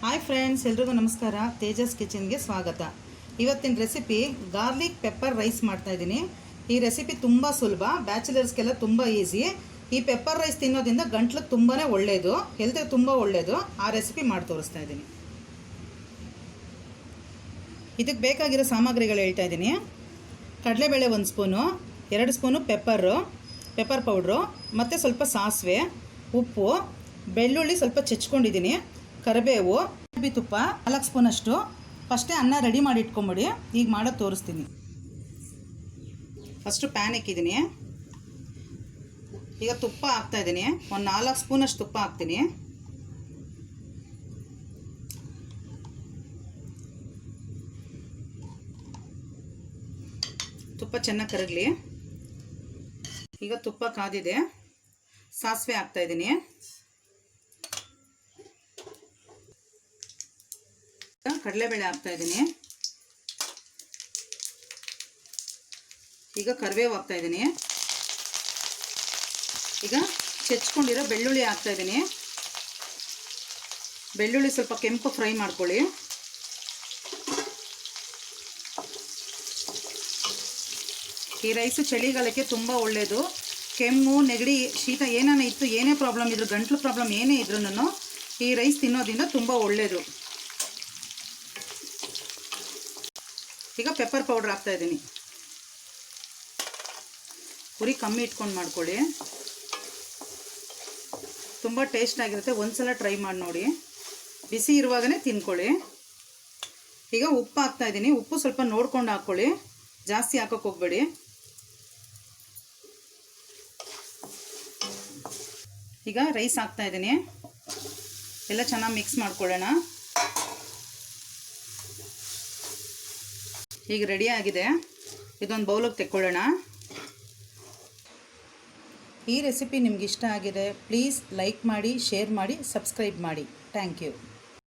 Hi friends, ಎಲ್ರಿಗೂ ನಮಸ್ಕಾರ. ತೇಜಸ್ ಕಿಚನ್ಗೆ ಸ್ವಾಗತ. ಇವತ್ತಿನ ರೆಸಿಪಿ ಗಾರ್ಲಿಕ್ ಪೆಪ್ಪರ್ ರೈಸ್ ಮಾಡ್ತಾಯಿದ್ದೀನಿ. ಈ ರೆಸಿಪಿ ತುಂಬ ಸುಲಭ, ಬ್ಯಾಚುಲರ್ಸ್ಗೆಲ್ಲ ತುಂಬ ಈಸಿ. ಈ ಪೆಪ್ಪರ್ ರೈಸ್ ತಿನ್ನೋದ್ರಿಂದ ಗಂಟ್ಲಿಗೆ ತುಂಬಾ ಒಳ್ಳೆಯದು, ಹೆಲ್ತ್ಗೆ ತುಂಬ ಒಳ್ಳೆಯದು. ಆ ರೆಸಿಪಿ ಮಾಡಿ ತೋರಿಸ್ತಾ ಇದ್ದೀನಿ. ಇದಕ್ಕೆ ಬೇಕಾಗಿರೋ ಸಾಮಗ್ರಿಗಳು ಹೇಳ್ತಾ ಇದ್ದೀನಿ. ಕಡಲೆಬೇಳೆ 1 ಸ್ಪೂನು, 2 ಸ್ಪೂನು ಪೆಪ್ಪರ್ ಪೌಡ್ರು, ಮತ್ತು ಸ್ವಲ್ಪ ಸಾಸಿವೆ, ಉಪ್ಪು, ಬೆಳ್ಳುಳ್ಳಿ ಸ್ವಲ್ಪ ಚೆಚ್ಕೊಂಡಿದ್ದೀನಿ, ಕರಿಬೇವು, ತುಪ್ಪ 4 ಸ್ಪೂನಷ್ಟು. ಫಸ್ಟೇ ಅನ್ನ ರೆಡಿ ಮಾಡಿ ಇಟ್ಕೊಂಬಿಡಿ. ಈಗ ಮಾಡೋದು ತೋರಿಸ್ತೀನಿ. ಫಸ್ಟು ಪ್ಯಾನ್ ಇಕ್ಕಿದ್ದೀನಿ. ಈಗ ತುಪ್ಪ ಹಾಕ್ತಾಯಿದ್ದೀನಿ. ಒಂದು 4 ಸ್ಪೂನಷ್ಟು ತುಪ್ಪ ಹಾಕ್ತೀನಿ. ತುಪ್ಪ ಚೆನ್ನಾಗಿ ಕರಗಲಿ. ಈಗ ತುಪ್ಪ ಕಾದಿದೆ. ಸಾಸಿವೆ ಹಾಕ್ತಾಯಿದ್ದೀನಿ. ಕಡಲೆಬೇಳೆ ಹಾಕ್ತಾಯಿದ್ದೀನಿ. ಈಗ ಕರಿಬೇವು ಹಾಕ್ತಾಯಿದ್ದೀನಿ. ಈಗ ಚೆಚ್ಕೊಂಡಿರೋ ಬೆಳ್ಳುಳ್ಳಿ ಹಾಕ್ತಾಯಿದ್ದೀನಿ. ಬೆಳ್ಳುಳ್ಳಿ ಸ್ವಲ್ಪ ಕೆಂಪು ಫ್ರೈ ಮಾಡ್ಕೊಳ್ಳಿ. ಈ ರೈಸು ಚಳಿಗಾಲಕ್ಕೆ ತುಂಬ ಒಳ್ಳೆಯದು. ಕೆಮ್ಮು, ನೆಗಡಿ, ಶೀತ ಏನೇನು ಇತ್ತು, ಏನೇ ಪ್ರಾಬ್ಲಮ್ ಇದ್ರು, ಗಂಟ್ಲು ಪ್ರಾಬ್ಲಮ್ ಏನೇ ಇದ್ರೂ ಈ ರೈಸ್ ತಿನ್ನೋದ್ರಿಂದ ತುಂಬ ಒಳ್ಳೆಯದು. ಈಗ ಪೆಪ್ಪರ್ ಪೌಡ್ರ್ ಹಾಕ್ತಾಯಿದ್ದೀನಿ. ಉರಿ ಕಮ್ಮಿ ಇಟ್ಕೊಂಡು ಮಾಡ್ಕೊಳ್ಳಿ. ತುಂಬ ಟೇಸ್ಟ್ ಆಗಿರುತ್ತೆ. ಒಂದ್ಸಲ ಟ್ರೈ ಮಾಡಿ ನೋಡಿ. ಬಿಸಿ ಇರುವಾಗಲೇ ತಿನ್ಕೊಳ್ಳಿ. ಈಗ ಉಪ್ಪು ಹಾಕ್ತಾಯಿದ್ದೀನಿ. ಉಪ್ಪು ಸ್ವಲ್ಪ ನೋಡ್ಕೊಂಡು ಹಾಕ್ಕೊಳ್ಳಿ, ಜಾಸ್ತಿ ಹಾಕೋಕ್ಕೆ ಹೋಗಬೇಡಿ. ಈಗ ರೈಸ್ ಹಾಕ್ತಾಯಿದ್ದೀನಿ. ಎಲ್ಲ ಚೆನ್ನಾಗಿ ಮಿಕ್ಸ್ ಮಾಡ್ಕೊಳ್ಳೋಣ. ಈಗ ರೆಡಿ ಆಗಿದೆ. ಇದೊಂದು ಬೌಲಿಗೆ ತೆಕ್ಕೊಳ್ಳೋಣ. ಈ ರೆಸಿಪಿ ನಿಮ್ಗೆ ಇಷ್ಟ ಆಗಿದೆ, ಪ್ಲೀಸ್ ಲೈಕ್ ಮಾಡಿ, ಶೇರ್ ಮಾಡಿ, ಸಬ್ಸ್ಕ್ರೈಬ್ ಮಾಡಿ. Thank you.